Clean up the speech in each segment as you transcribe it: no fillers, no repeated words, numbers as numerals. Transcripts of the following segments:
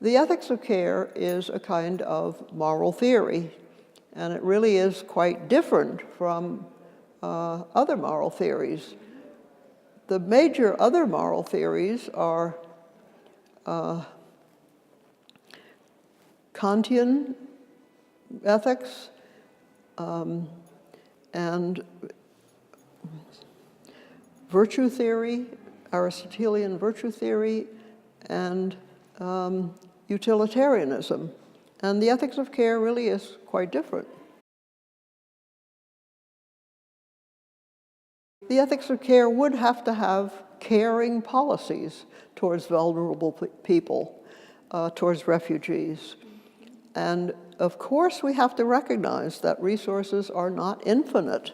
The ethics of care is a kind of moral theory, and it really is quite different from other moral theories. The major other moral theories are Kantian ethics and virtue theory, Aristotelian virtue theory, and utilitarianism. And the ethics of care really is quite different. The ethics of care would have to have caring policies towards vulnerable people, towards refugees. And of course, we have to recognize that resources are not infinite.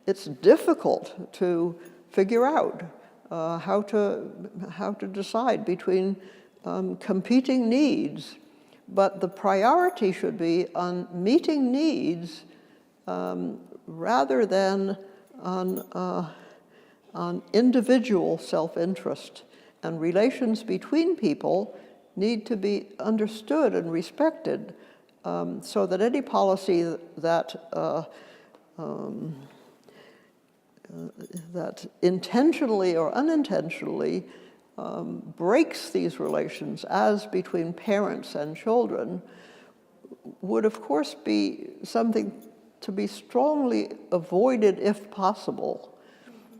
It's difficult to figure out how to decide between competing needs. But the priority should be on meeting needs rather than on individual self-interest. And relations between people need to be understood and respected so that any policy that intentionally or unintentionally breaks these relations, as between parents and children, would of course be something to be strongly avoided if possible,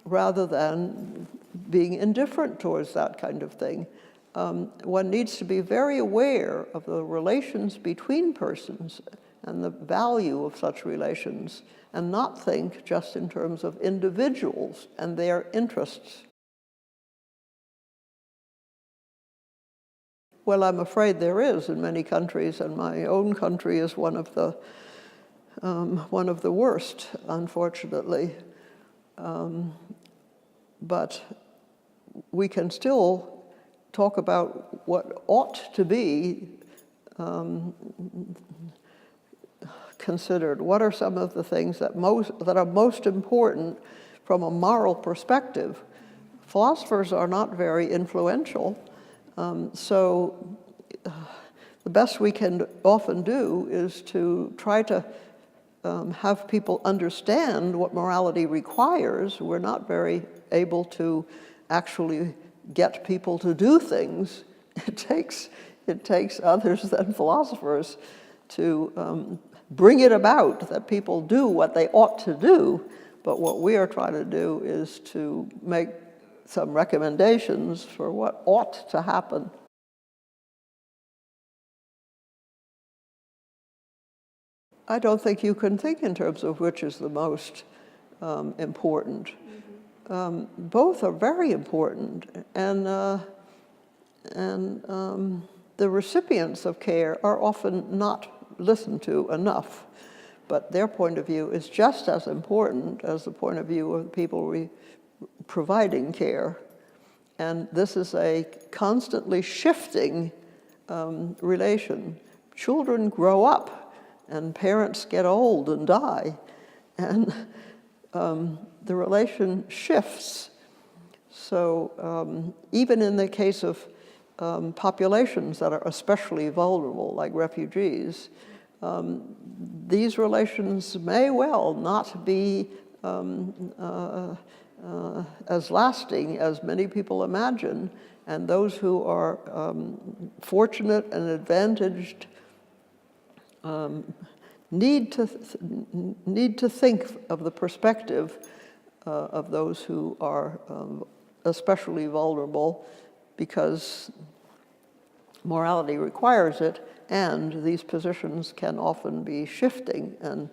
rather than being indifferent towards that kind of thing. One needs to be very aware of the relations between persons and the value of such relations, and not think just in terms of individuals and their interests. Well, I'm afraid there is in many countries, and my own country is one of the worst, unfortunately. But we can still talk about what ought to be considered. What are some of the things that are most important from a moral perspective? Philosophers are not very influential, so the best we can often do is to try to have people understand what morality requires. We're not very able to actually get people to do things. It takes others than philosophers to bring it about that people do what they ought to do. But what we are trying to do is to make some recommendations for what ought to happen. I don't think you can think in terms of which is the most important. Both are very important, and the recipients of care are often not listened to enough, but their point of view is just as important as the point of view of the people providing care. And this is a constantly shifting relation. Children grow up, and parents get old and die, and the relation shifts. So even in the case of populations that are especially vulnerable, like refugees, these relations may well not be as lasting as many people imagine, and those who are fortunate and advantaged need to think of the perspective of those who are especially vulnerable, because morality requires it, and these positions can often be shifting, and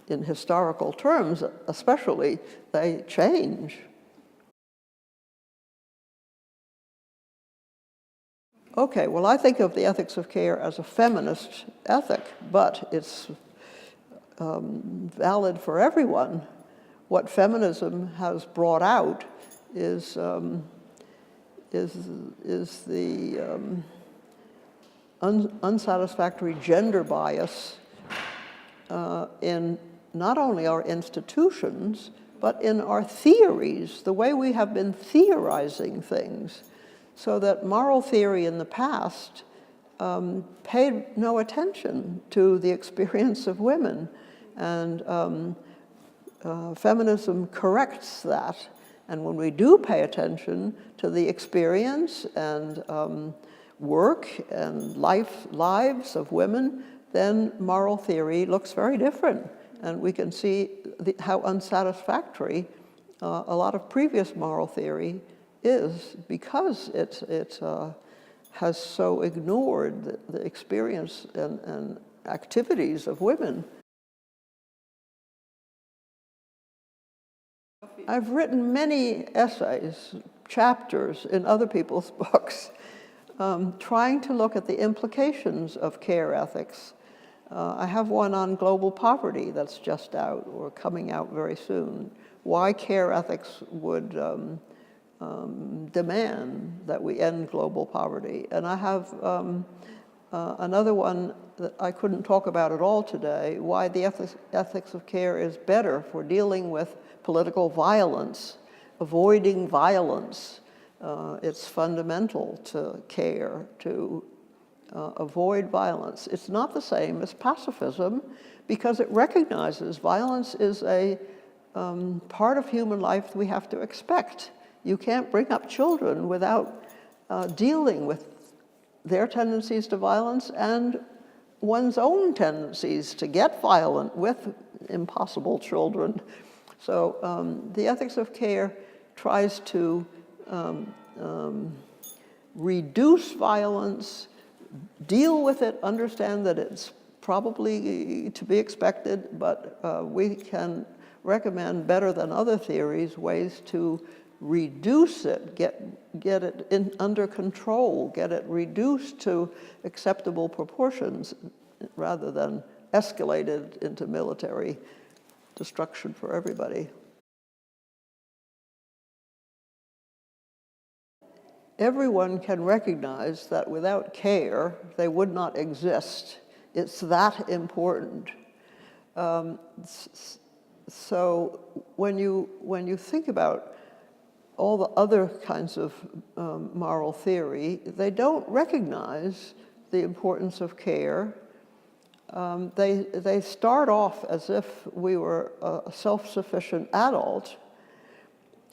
in historical terms especially, they change. Okay, well, I think of the ethics of care as a feminist ethic, but it's valid for everyone. What feminism has brought out is the unsatisfactory gender bias in not only our institutions, but in our theories, the way we have been theorizing things. So that moral theory in the past paid no attention to the experience of women. And feminism corrects that. And when we do pay attention to the experience and work and lives of women, then moral theory looks very different. And we can see how unsatisfactory a lot of previous moral theory is, because it has so ignored the experience and activities of women. I've written many essays, chapters in other people's books, trying to look at the implications of care ethics. I have one on global poverty that's just out, or coming out very soon. Why care ethics would demand that we end global poverty. And I have another one that I couldn't talk about at all today, why the ethics of care is better for dealing with political violence, avoiding violence. It's fundamental to care, to avoid violence. It's not the same as pacifism, because it recognizes violence is a part of human life we have to expect. You can't bring up children without dealing with their tendencies to violence and one's own tendencies to get violent with impossible children. So the ethics of care tries to reduce violence, deal with it, understand that it's probably to be expected, but we can recommend better than other theories ways to reduce it, get it under control, get it reduced to acceptable proportions rather than escalated into military destruction for everybody. Everyone can recognize that without care, they would not exist. It's that important. So when you think about all the other kinds of moral theory, they don't recognize the importance of care. They start off as if we were a self-sufficient adult,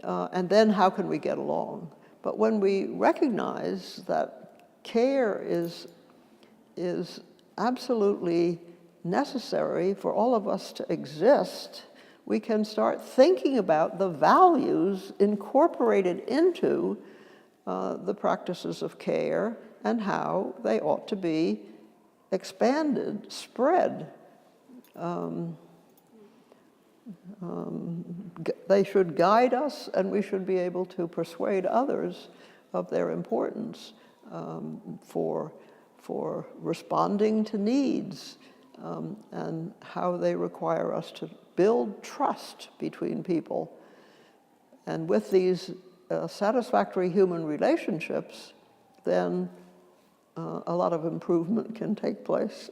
and then how can we get along? But when we recognize that care is absolutely necessary for all of us to exist, we can start thinking about the values incorporated into the practices of care and how they ought to be expanded, spread. They should guide us, and we should be able to persuade others of their importance for responding to needs, and how they require us to build trust between people. And with these satisfactory human relationships, then a lot of improvement can take place.